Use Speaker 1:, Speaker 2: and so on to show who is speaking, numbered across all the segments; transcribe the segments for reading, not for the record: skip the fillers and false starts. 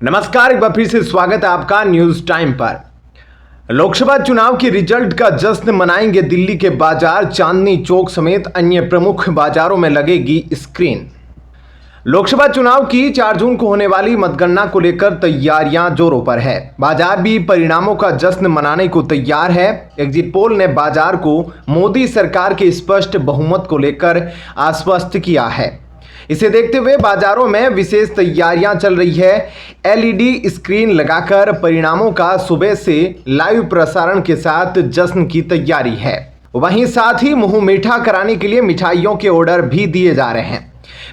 Speaker 1: नमस्कार, एक बार फिर से स्वागत है आपका न्यूज टाइम पर। लोकसभा चुनाव के रिजल्ट का जश्न मनाएंगे दिल्ली के बाजार, चांदनी चौक समेत अन्य प्रमुख बाजारों में लगेगी स्क्रीन। लोकसभा चुनाव की 4 जून को होने वाली मतगणना को लेकर तैयारियां जोरों पर है। बाजार भी परिणामों का जश्न मनाने को तैयार है। एग्जिट पोल ने बाजार को मोदी सरकार के स्पष्ट बहुमत को लेकर आश्वस्त किया है। इसे देखते हुए बाजारों में विशेष तैयारियां चल रही है। एलईडी स्क्रीन लगाकर परिणामों का सुबह से लाइव प्रसारण के साथ जश्न की तैयारी है। वहीं साथ ही मुंह मीठा कराने के लिए मिठाइयों के ऑर्डर भी दिए जा रहे हैं।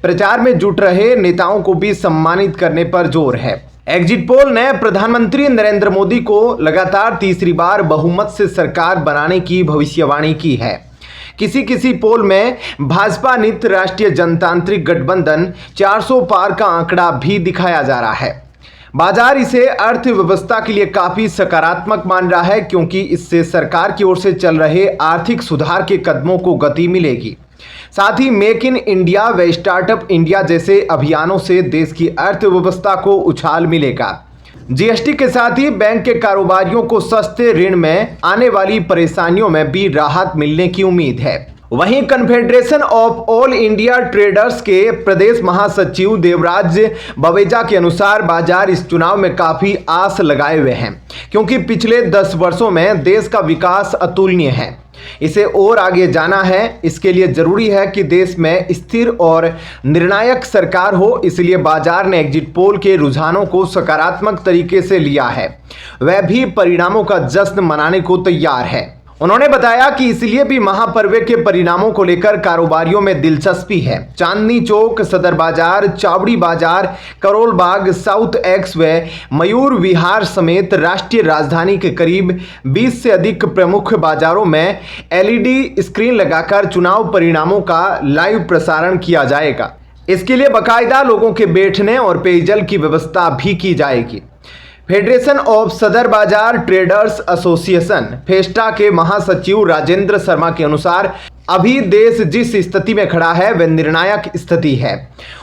Speaker 1: प्रचार में जुट रहे नेताओं को भी सम्मानित करने पर जोर है। एग्जिट पोल ने प्रधानमंत्री नरेंद्र मोदी को लगातार तीसरी बार बहुमत से सरकार बनाने की भविष्यवाणी की है। किसी पोल में भाजपा नित राष्ट्रीय जनतांत्रिक गठबंधन 400 पार का आंकड़ा भी दिखाया जा रहा है। बाजार इसे अर्थव्यवस्था के लिए काफी सकारात्मक मान रहा है, क्योंकि इससे सरकार की ओर से चल रहे आर्थिक सुधार के कदमों को गति मिलेगी। साथ ही मेक इन इंडिया व स्टार्टअप इंडिया जैसे अभियानों से देश की अर्थव्यवस्था को उछाल मिलेगा। जीएसटी के साथ ही बैंक के कारोबारियों को सस्ते ऋण में आने वाली परेशानियों में भी राहत मिलने की उम्मीद है। वहीं confederation of all India traders के प्रदेश महासचिव देवराज बवेजा के अनुसार बाजार इस चुनाव में काफी आस लगाए हुए हैं, क्योंकि पिछले 10 वर्षों में देश का विकास अतुलनीय है। इसे और आगे जाना है। इसके लिए जरूरी है कि देश में स्थिर और निर्णायक सरकार हो। इसलिए बाजार ने एग्जिट पोल के रुझानों को सकारात्मक तरीके से लिया है। वह भी परिणामों का जश्न मनाने को तैयार है। उन्होंने बताया कि इसलिए भी महापर्व के परिणामों को लेकर कारोबारियों में दिलचस्पी है। चांदनी चौक, सदर बाजार, चावड़ी बाजार, करोल बाग, साउथ एक्स व मयूर विहार समेत राष्ट्रीय राजधानी के करीब 20 से अधिक प्रमुख बाजारों में एलईडी स्क्रीन लगाकर चुनाव परिणामों का लाइव प्रसारण किया जाएगा। इसके लिए बाकायदा लोगों के बैठने और पेयजल की व्यवस्था भी की जाएगी। फेडरेशन ऑफ सदर बाजार ट्रेडर्स एसोसिएशन फेस्टा के महासचिव राजेंद्र शर्मा के अनुसार अभी देश जिस स्थिति में खड़ा है वह निर्णायक स्थिति है।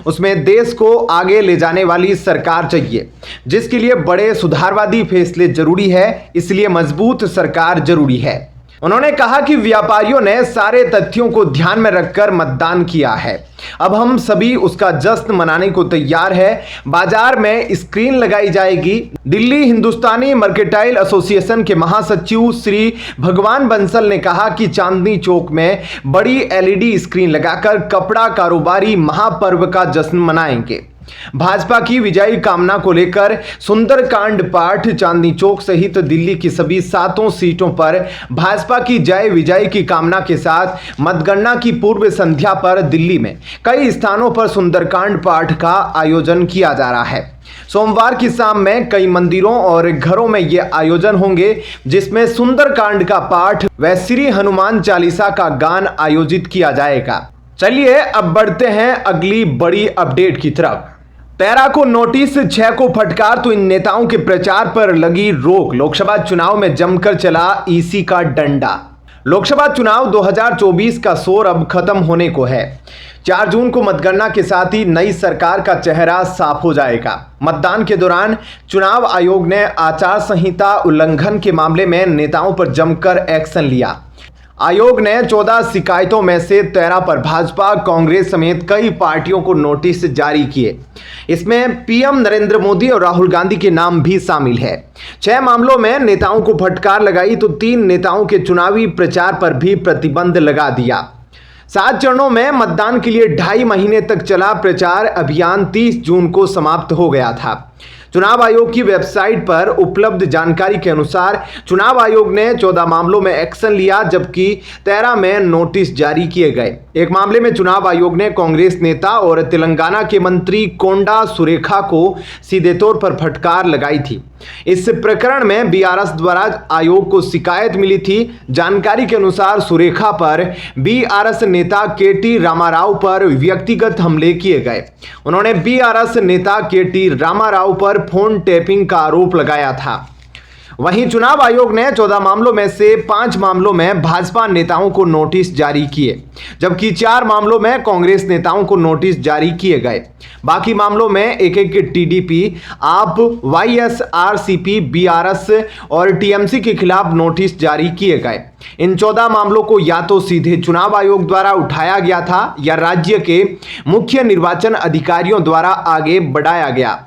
Speaker 1: उसमें देश को आगे ले जाने वाली सरकार चाहिए, जिसके लिए बड़े सुधारवादी फैसले जरूरी है। इसलिए मजबूत सरकार जरूरी है। उन्होंने कहा कि व्यापारियों ने सारे तथ्यों को ध्यान में रखकर मतदान किया है। अब हम सभी उसका जश्न मनाने को तैयार है। बाजार में स्क्रीन लगाई जाएगी। दिल्ली हिंदुस्तानी मर्केंटाइल एसोसिएशन के महासचिव श्री भगवान बंसल ने कहा कि चांदनी चौक में बड़ी एलईडी स्क्रीन लगाकर कपड़ा कारोबारी महापर्व का जश्न मनाएंगे। भाजपा की विजयी कामना को लेकर सुंदरकांड पाठ चांदनी चौक सहित दिल्ली की सभी 7 सीटों पर भाजपा की जय विजय की कामना के साथ मतगणना की पूर्व संध्या पर दिल्ली में कई स्थानों पर सुंदरकांड पाठ का आयोजन किया जा रहा है। सोमवार की शाम में कई मंदिरों और घरों में ये आयोजन होंगे, जिसमें सुंदरकांड का पाठ व श्री हनुमान चालीसा का गान आयोजित किया जाएगा। चलिए अब बढ़ते हैं अगली बड़ी अपडेट की तरफ। 13 को नोटिस, 6 को फटकार, तो इन नेताओं के प्रचार पर लगी रोक। लोकसभा चुनाव में जमकर चला ईसी का डंडा। लोकसभा चुनाव 2024 का शोर अब खत्म होने को है। 4 जून को मतगणना के साथ ही नई सरकार का चेहरा साफ हो जाएगा। मतदान के दौरान चुनाव आयोग ने आचार संहिता उल्लंघन के मामले में नेताओं पर जमकर एक्शन लिया। आयोग ने 14 शिकायतों में से 13 पर भाजपा, कांग्रेस समेत कई पार्टियों को नोटिस जारी किए। इसमें पीएम नरेंद्र मोदी और राहुल गांधी के नाम भी शामिल है। 6 मामलों में नेताओं को फटकार लगाई तो 3 नेताओं के चुनावी प्रचार पर भी प्रतिबंध लगा दिया। 7 चरणों में मतदान के लिए 2.5 महीने तक चला प्रचार अभियान 30 जून को समाप्त हो गया था। चुनाव आयोग की वेबसाइट पर उपलब्ध जानकारी के अनुसार चुनाव आयोग ने 14 मामलों में एक्शन लिया, जबकि 13 में नोटिस जारी किए गए। एक मामले में चुनाव आयोग ने कांग्रेस नेता और तेलंगाना के मंत्री कोंडा सुरेखा को सीधे तौर पर फटकार लगाई थी। इस प्रकरण में बीआरएस द्वारा आयोग को शिकायत मिली थी। जानकारी के अनुसार सुरेखा पर बीआरएस नेता केटी रामाराव पर व्यक्तिगत हमले किए गए। उन्होंने बीआरएस नेता केटी रामाराव पर फोन टैपिंग का आरोप लगाया था। वहीं चुनाव आयोग ने 14 मामलों में से 5 मामलों में भाजपा नेताओं को नोटिस जारी किए, जबकि 4 मामलों में कांग्रेस नेताओं को नोटिस जारी किए गए। बाकी मामलों में एक टीडीपी, आप, वाईएसआरसीपी, बीआरएस और टीएमसी के खिलाफ नोटिस जारी किए गए। इन 14 मामलों को या तो सीधे चुनाव आयोग द्वारा उठाया गया था या राज्य के मुख्य निर्वाचन अधिकारियों द्वारा आगे बढ़ाया गया।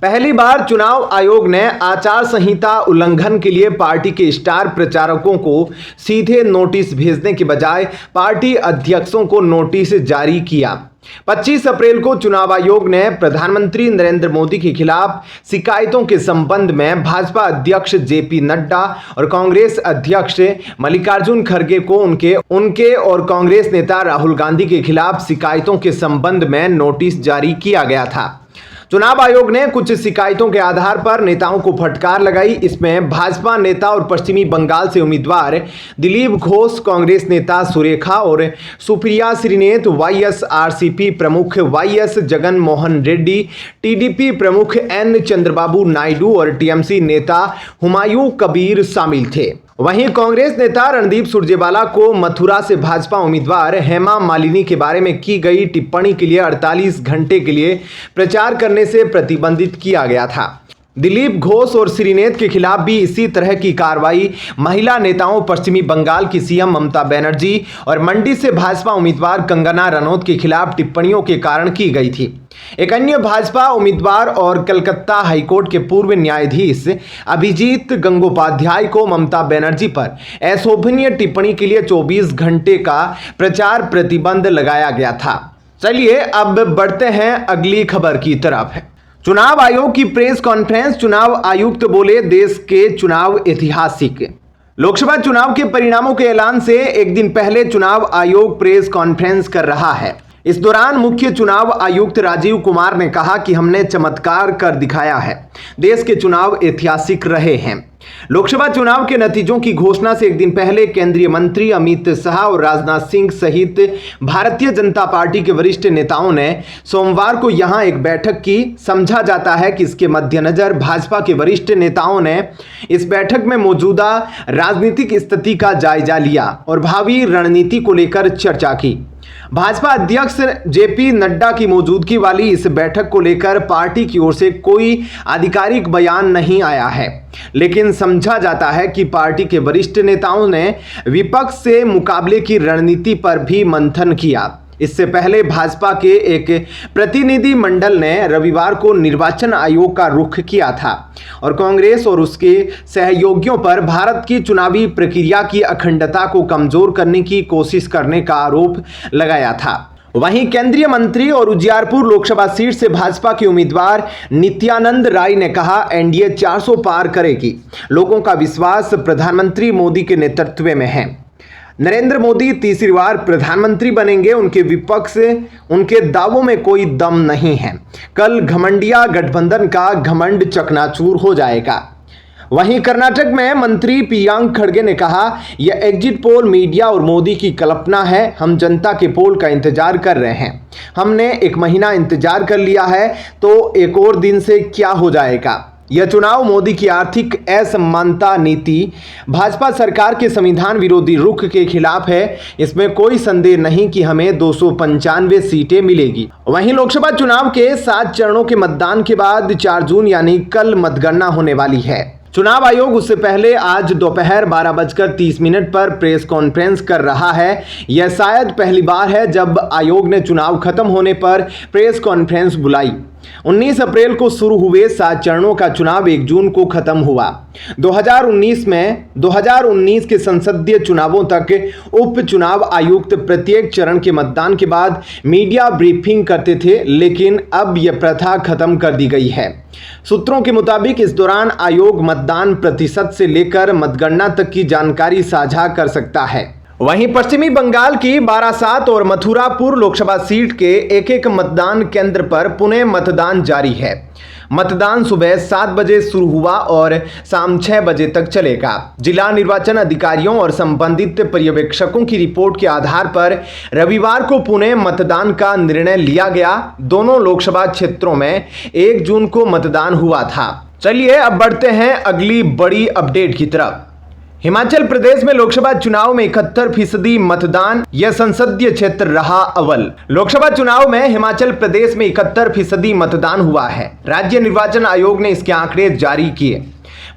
Speaker 1: पहली बार चुनाव आयोग ने आचार संहिता उल्लंघन के लिए पार्टी के स्टार प्रचारकों को सीधे नोटिस भेजने के बजाय पार्टी अध्यक्षों को नोटिस जारी किया। 25 अप्रैल को चुनाव आयोग ने प्रधानमंत्री नरेंद्र मोदी के खिलाफ शिकायतों के संबंध में भाजपा अध्यक्ष जेपी नड्डा और कांग्रेस अध्यक्ष मल्लिकार्जुन खड़गे को उनके और कांग्रेस नेता राहुल गांधी के खिलाफ शिकायतों के संबंध में नोटिस जारी किया गया था। चुनाव आयोग ने कुछ शिकायतों के आधार पर नेताओं को फटकार लगाई। इसमें भाजपा नेता और पश्चिमी बंगाल से उम्मीदवार दिलीप घोष, कांग्रेस नेता सुरेखा और सुप्रिया श्रीनेत, वाईएसआरसीपी प्रमुख वाईएस जगन मोहन रेड्डी, टीडीपी प्रमुख एन चंद्रबाबू नायडू और टीएमसी नेता हुमायूं कबीर शामिल थे। वहीं कांग्रेस नेता रणदीप सुरजेवाला को मथुरा से भाजपा उम्मीदवार हेमा मालिनी के बारे में की गई टिप्पणी के लिए 48 घंटे के लिए प्रचार करने से प्रतिबंधित किया गया था। दिलीप घोष और श्रीनेत के खिलाफ भी इसी तरह की कार्रवाई महिला नेताओं पश्चिमी बंगाल की सीएम ममता बनर्जी और मंडी से भाजपा उम्मीदवार कंगना रनौत के खिलाफ टिप्पणियों के कारण की गई थी। एक अन्य भाजपा उम्मीदवार और कलकत्ता हाईकोर्ट के पूर्व न्यायाधीश अभिजीत गंगोपाध्याय को ममता बनर्जी पर अशोभनीय टिप्पणी के लिए 24 घंटे का प्रचार प्रतिबंध लगाया गया था। चलिए अब बढ़ते हैं अगली खबर की तरफ। चुनाव आयोग की प्रेस कॉन्फ्रेंस, चुनाव आयुक्त बोले देश के चुनाव ऐतिहासिक। लोकसभा चुनाव के परिणामों के ऐलान से एक दिन पहले चुनाव आयोग प्रेस कॉन्फ्रेंस कर रहा है। इस दौरान मुख्य चुनाव आयुक्त राजीव कुमार ने कहा कि हमने चमत्कार कर दिखाया है, देश के चुनाव ऐतिहासिक रहे हैं। लोकसभा चुनाव के नतीजों की घोषणा से एक दिन पहले केंद्रीय मंत्री अमित शाह और राजनाथ सिंह सहित भारतीय जनता पार्टी के वरिष्ठ नेताओं ने सोमवार को यहां एक बैठक की। समझा जाता है कि इसके मद्देनजर भाजपा के वरिष्ठ नेताओं ने इस बैठक में मौजूदा राजनीतिक स्थिति का जायजा लिया और भावी रणनीति को लेकर चर्चा की। भाजपा अध्यक्ष जेपी नड्डा की मौजूदगी वाली इस बैठक को लेकर पार्टी की ओर से कोई आधिकारिक बयान नहीं आया है, लेकिन समझा जाता है कि पार्टी के वरिष्ठ नेताओं ने विपक्ष से मुकाबले की रणनीति पर भी मंथन किया। इससे पहले भाजपा के एक प्रतिनिधि मंडल ने रविवार को निर्वाचन आयोग का रुख किया था और कांग्रेस और उसके सहयोगियों पर भारत की चुनावी प्रक्रिया की अखंडता को कमजोर करने की कोशिश करने का आरोप लगाया था। वहीं केंद्रीय मंत्री और उजियारपुर लोकसभा सीट से भाजपा के उम्मीदवार नित्यानंद राय ने कहा, एनडीए 400 पार करेगी। लोगों का विश्वास प्रधानमंत्री मोदी के नेतृत्व में है। नरेंद्र मोदी तीसरी बार प्रधानमंत्री बनेंगे। उनके विपक्ष, उनके दावों में कोई दम नहीं है। कल घमंडिया गठबंधन का घमंड चकनाचूर हो जाएगा। वहीं कर्नाटक में मंत्री प्रियंक खड़गे ने कहा, यह एग्जिट पोल मीडिया और मोदी की कल्पना है। हम जनता के पोल का इंतजार कर रहे हैं। हमने 1 महीना इंतजार कर लिया है, तो एक और दिन से क्या हो जाएगा। यह चुनाव मोदी की आर्थिक असमानता नीति, भाजपा सरकार के संविधान विरोधी रुख के खिलाफ है। इसमें कोई संदेह नहीं कि हमें 295 सीटें मिलेगी। वहीं लोकसभा चुनाव के 7 चरणों के मतदान के बाद 4 जून यानी कल मतगणना होने वाली है। चुनाव आयोग उससे पहले आज दोपहर 12:30 पर प्रेस कॉन्फ्रेंस कर रहा है। यह शायद पहली बार है जब आयोग ने चुनाव खत्म होने पर प्रेस कॉन्फ्रेंस बुलाई। 19 अप्रैल को शुरू हुए 7 चरणों का चुनाव 1 जून को खत्म हुआ। 2019 के संसदीय चुनावों तक उपचुनाव आयुक्त प्रत्येक चरण के मतदान के बाद मीडिया ब्रीफिंग करते थे, लेकिन अब यह प्रथा खत्म कर दी गई है। सूत्रों के मुताबिक इस दौरान आयोग मतदान प्रतिशत से लेकर मतगणना तक की जानकारी साझा कर सकता है। वहीं पश्चिमी बंगाल की बारासात और मथुरापुर लोकसभा सीट के एक मतदान केंद्र पर पुनः मतदान जारी है। मतदान सुबह 7 बजे शुरू हुआ और शाम 6 बजे तक चलेगा। जिला निर्वाचन अधिकारियों और संबंधित पर्यवेक्षकों की रिपोर्ट के आधार पर रविवार को पुनः मतदान का निर्णय लिया गया। दोनों लोकसभा क्षेत्रों में 1 जून को मतदान हुआ था। चलिए अब बढ़ते हैं अगली बड़ी अपडेट की तरफ। हिमाचल प्रदेश में लोकसभा चुनाव में 71% मतदान, यह संसदीय क्षेत्र रहा अव्वल। लोकसभा चुनाव में हिमाचल प्रदेश में 71% मतदान हुआ है। राज्य निर्वाचन आयोग ने इसके आंकड़े जारी किए।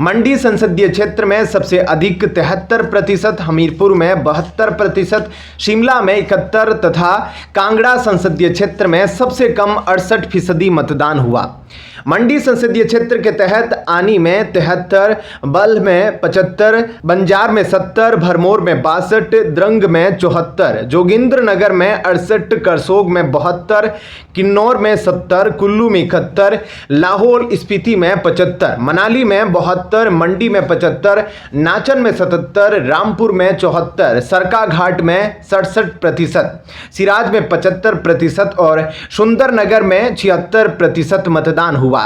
Speaker 1: मंडी संसदीय क्षेत्र में सबसे अधिक 73%, हमीरपुर में 72%, शिमला में 71% तथा कांगड़ा संसदीय क्षेत्र में सबसे कम 68% मतदान हुआ। मंडी संसदीय क्षेत्र के तहत आनी में 73, बल्ह में 75, बंजार में 70, भरमौर में 62, द्रंग में 74, जोगिंद्रनगर में 68, करसोग में 72, किन्नौर में 70, कुल्लू में 71, लाहौल स्पीति में 75, मनाली में 72, मंडी में 75, नाचन में 77, रामपुर में 74, सरकाघाट में 67%, सिराज में 75% और सुंदरनगर में 76% मतदान हुआ।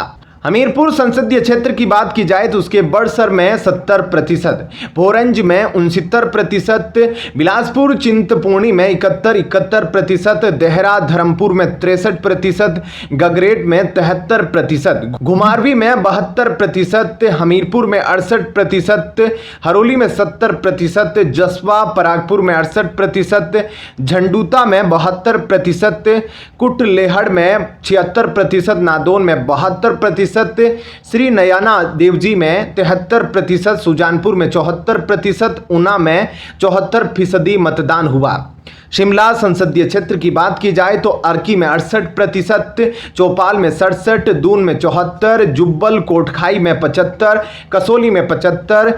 Speaker 1: हमीरपुर संसदीय क्षेत्र की बात की जाए तो उसके बड़सर में 70%, भोरंज में 69%, बिलासपुर चिंतपूर्णी में 71%, देहरा धर्मपुर में 63%, गगरेट में 73%, घुमारवी में 72%, हमीरपुर में 68%, हरोली में 70%, जसवा परागपुर में 68%, झंडूता में 72%, कुटलेहड़ में 76%, नादौन में 72%, श्री नयना देवजी में 73%, सुजानपुर में 74%, ऊना में 74% मतदान हुआ। शिमला संसदीय क्षेत्र की बात की जाए तो अर्की में 68%, चौपाल में 67, दून में 74, जुब्बल कोटखाई में 75, कसोली में 75,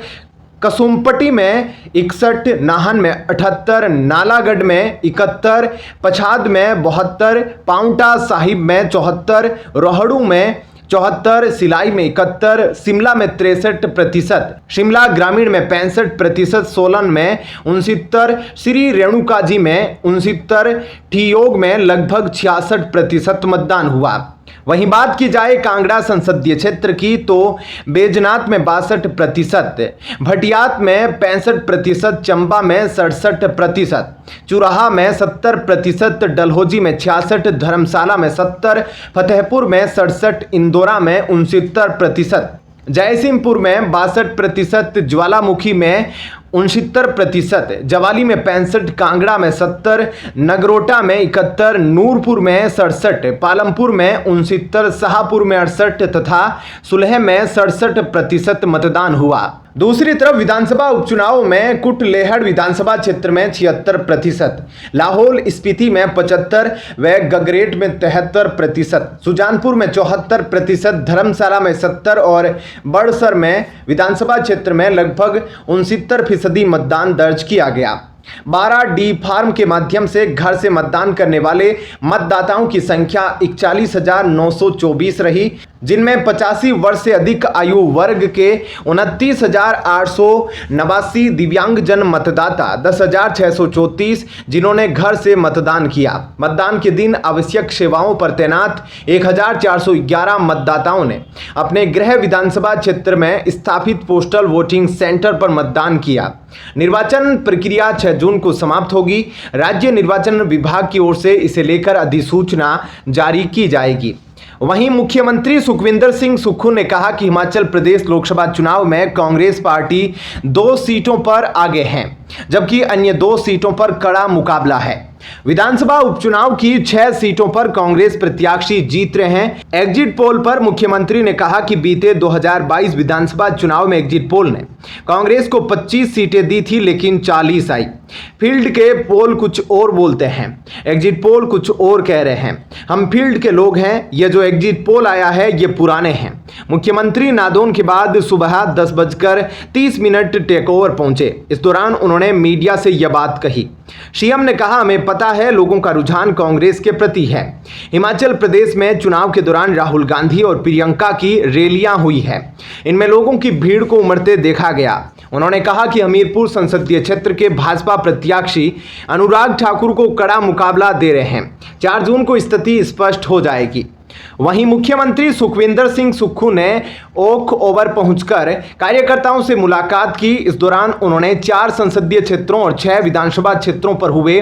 Speaker 1: कसुम्पटी में 61, नाहन में 78, नालागढ़ में 71, पछाद में 72, पांवटा साहिब में 74, रोहड़ू में 74, सिलाई में 71, शिमला में 63%, शिमला ग्रामीण में 65%, सोलन में 69, श्री रेणुकाजी में 69, ठियोग में लगभग 66% मतदान हुआ। वहीं बात की जाए कांगड़ा संसदीय क्षेत्र की तो बैजनाथ में 62%, भटियात में 65%, चंबा में 67%, चुराहा में 70%, डलहौजी में 66%, धर्मशाला में 70%, फतेहपुर में 67%, इंदौरा में 69%, जयसिंहपुर में 62%, ज्वालामुखी में 69%, जवाली में 65%, कांगड़ा में 70%, नगरोटा में 71%, नूरपुर में 67%, पालमपुर में 69%, शाहपुर में 68% तथा सुलह में 67% मतदान हुआ। दूसरी तरफ विधानसभा उपचुनाव में कुटलेहड़ विधानसभा क्षेत्र में 76%, लाहौल स्पीति में 75% व गगरेट में 73%, सुजानपुर में 74%, धर्मशाला में 70% और बड़सर में विधानसभा क्षेत्र में लगभग 69% मतदान दर्ज किया गया। 12D फार्म के माध्यम से घर से मतदान करने वाले मतदाताओं की संख्या 41,924 रही, जिनमें 85 वर्ष से अधिक आयु वर्ग के 29,889 दिव्यांगजन मतदाता, 10,634 जिन्होंने घर से मतदान किया। मतदान के दिन आवश्यक सेवाओं पर तैनात 1,411 मतदाताओं ने अपने गृह विधानसभा क्षेत्र में स्थापित पोस्टल वोटिंग सेंटर पर मतदान किया। निर्वाचन प्रक्रिया 6 जून को समाप्त होगी। राज्य निर्वाचन विभाग की ओर से इसे लेकर अधिसूचना जारी की जाएगी। वहीं मुख्यमंत्री सुखविंदर सिंह सुक्खू ने कहा कि हिमाचल प्रदेश लोकसभा चुनाव में कांग्रेस पार्टी 2 सीटों पर आगे है, जबकि अन्य 2 सीटों पर कड़ा मुकाबला है। विधानसभा उपचुनाव की 6 सीटों पर कांग्रेस प्रत्याशी जीत रहे हैं। एग्जिट पोल पर मुख्यमंत्री ने कहा कि बीते 2022 विधानसभा चुनाव में एग्जिट पोल ने कांग्रेस को 25 सीटें दी थी, लेकिन 40 आई। फील्ड के पोल कुछ और बोलते हैं, एग्जिट पोल कुछ और कह रहे हैं। हम फील्ड के लोग हैं, ये जो एग्जिट पोल आया है ये पुराने हैं। मुख्यमंत्री नादौन के बाद सुबह 10:30 टेक ओवर पहुंचे। इस दौरान उन्होंने मीडिया से यह बात कही। सीएम ने कहा, हमें पता है लोगों का रुझान कांग्रेस के प्रति है। हिमाचल प्रदेश में चुनाव के दौरान राहुल गांधी और प्रियंका की रैलियां हुई है, इनमें लोगों की भीड़ को उमड़ते देखा गया। उन्होंने कहा कि हमीरपुर संसदीय क्षेत्र के भाजपा प्रत्याशी अनुराग ठाकुर को कड़ा मुकाबला दे रहे हैं। 4 जून को स्थिति स्पष्ट हो जाएगी। वहीं मुख्यमंत्री सुखविंदर सिंह सुक्खू ने ओक ओवर पहुंचकर कार्यकर्ताओं से मुलाकात की। इस दौरान उन्होंने 4 संसदीय क्षेत्रों और 6 विधानसभा क्षेत्रों पर हुए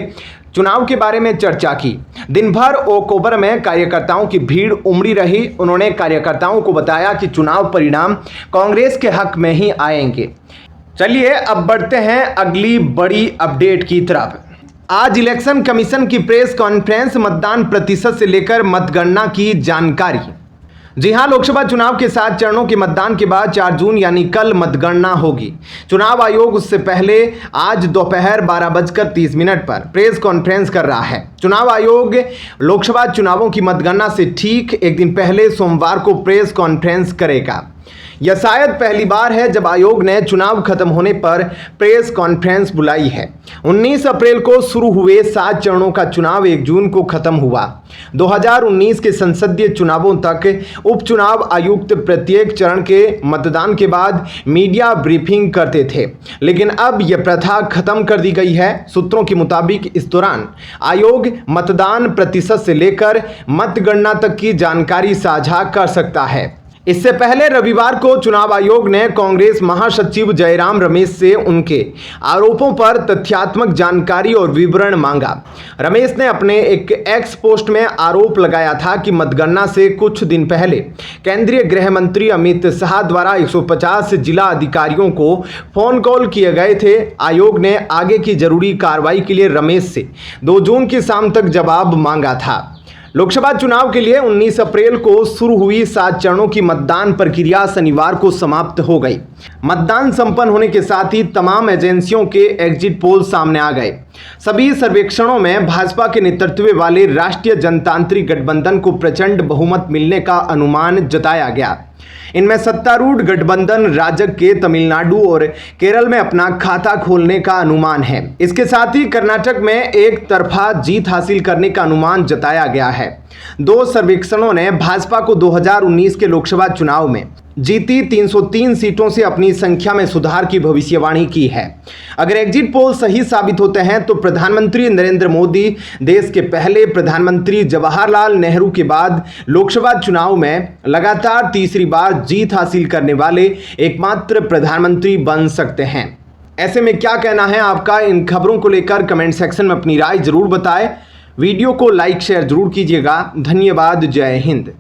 Speaker 1: चुनाव के बारे में चर्चा की। दिन भर ओक ओवर में कार्यकर्ताओं की भीड़ उमड़ी रही। उन्होंने कार्यकर्ताओं को बताया कि चुनाव परिणाम कांग्रेस के हक में ही आएंगे। चलिए अब बढ़ते हैं अगली बड़ी अपडेट की तरफ। आज इलेक्शन कमीशन की प्रेस कॉन्फ्रेंस, मतदान प्रतिशत से लेकर मतगणना की जानकारी। जी हां, लोकसभा चुनाव के 7 चरणों के मतदान के बाद 4 जून यानी कल मतगणना होगी। चुनाव आयोग उससे पहले आज दोपहर 12:30 पर प्रेस कॉन्फ्रेंस कर रहा है। चुनाव आयोग लोकसभा चुनावों की मतगणना से ठीक एक दिन पहले सोमवार को प्रेस कॉन्फ्रेंस करेगा। यह शायद पहली बार है जब आयोग ने चुनाव खत्म होने पर प्रेस कॉन्फ्रेंस बुलाई है। 19 अप्रैल को शुरू हुए 7 चरणों का चुनाव 1 जून को खत्म हुआ। 2019 के संसदीय चुनावों तक उपचुनाव आयुक्त प्रत्येक चरण के मतदान के बाद मीडिया ब्रीफिंग करते थे, लेकिन अब यह प्रथा खत्म कर दी गई है। सूत्रों के मुताबिक इस दौरान आयोग मतदान प्रतिशत से लेकर मतगणना तक की जानकारी साझा कर सकता है। इससे पहले रविवार को चुनाव आयोग ने कांग्रेस महासचिव जयराम रमेश से उनके आरोपों पर तथ्यात्मक जानकारी और विवरण मांगा। रमेश ने अपने एक एक्स पोस्ट में आरोप लगाया था कि मतगणना से कुछ दिन पहले केंद्रीय गृह मंत्री अमित शाह द्वारा 150 जिला अधिकारियों को फोन कॉल किए गए थे। आयोग ने आगे की जरूरी कार्रवाई के लिए रमेश से 2 जून की शाम तक जवाब मांगा था। लोकसभा चुनाव के लिए 19 अप्रैल को शुरू हुई 7 चरणों की मतदान प्रक्रिया शनिवार को समाप्त हो गई। मतदान संपन्न होने के साथ ही तमाम एजेंसियों के एग्जिट पोल सामने आ गए। सभी सर्वेक्षणों में भाजपा के नेतृत्व वाले राष्ट्रीय जनतांत्रिक गठबंधन को प्रचंड बहुमत मिलने का अनुमान जताया गया। इनमें सत्तारूढ़ गठबंधन राजग के तमिलनाडु और केरल में अपना खाता खोलने का अनुमान है। इसके साथ ही कर्नाटक में एक तरफा जीत हासिल करने का अनुमान जताया गया है। 2 सर्वेक्षणों ने भाजपा को 2019 के लोकसभा चुनाव में जीती 303 सीटों से अपनी संख्या में सुधार की भविष्यवाणी की है। अगर एग्जिट पोल सही साबित होते हैं तो प्रधानमंत्री नरेंद्र मोदी देश के पहले प्रधानमंत्री जवाहरलाल नेहरू के बाद लोकसभा चुनाव में लगातार तीसरी बार जीत हासिल करने वाले एकमात्र प्रधानमंत्री बन सकते हैं। ऐसे में क्या कहना है आपका इन खबरों को लेकर? कमेंट सेक्शन में अपनी राय जरूर बताएं। वीडियो को लाइक शेयर जरूर कीजिएगा। धन्यवाद। जय हिंद।